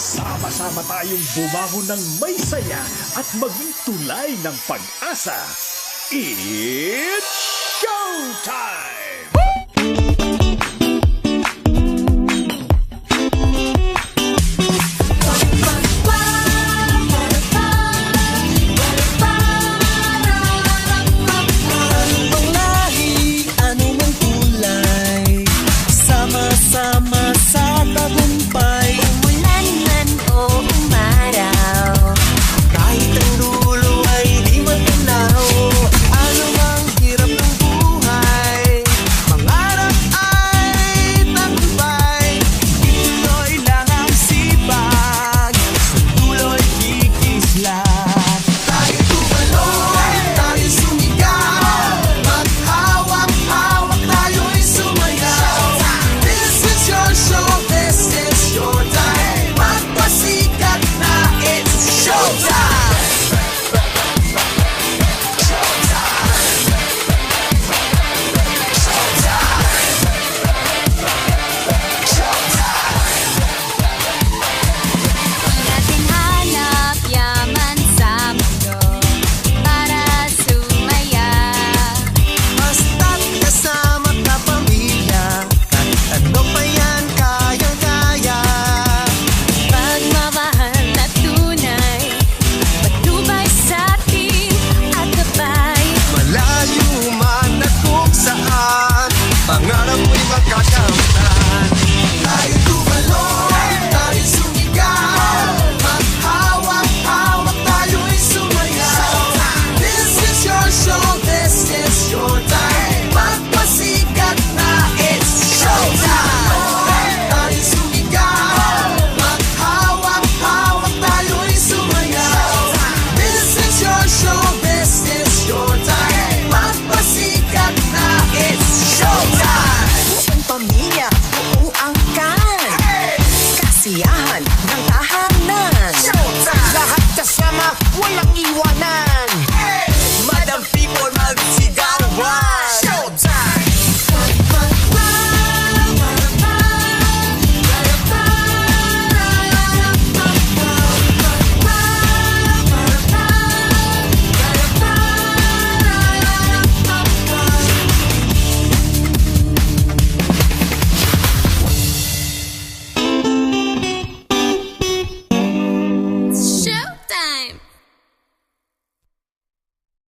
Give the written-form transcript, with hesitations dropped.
Sama-sama tayong bumangon ng may saya at maging tulay ng pag-asa. It's showtime! Sama sa tagumpay, umulan man o umaraw, kahit ang dulo ay di matanaw. Ano mang hirap ng buhay, mangarap ay tagumpay. Ituloy lang ang sipag, sa dulo'y kikislat. Tayo tumalon, tayo sumigaw, maghawak-hawak tayo'y sumayaw. This is your show, this is your time. Magpasikat na, it's showtime. di natin hanap yaman sa mundo para sumaya. Basta't kasama ka pamilya, kahit ano pa yan kayang-kaya. Pagmamahal na tunay, patnubay sa atin at gabay. Malayo man at kung saan, pangarap mo'y magkakamtan. Tayo tumalon, tayo sumigaw, maghawak-hawak tayo'y sumayaw. This is your show, this is your time. Magpasikat na, it's showtime. Tayo sumigaw, maghawak-hawak tayo'y sumayaw. This is your show, this is your time. Magpasikat na, it's showtime. Buong pamilya, buong angkan, kasiyahan ng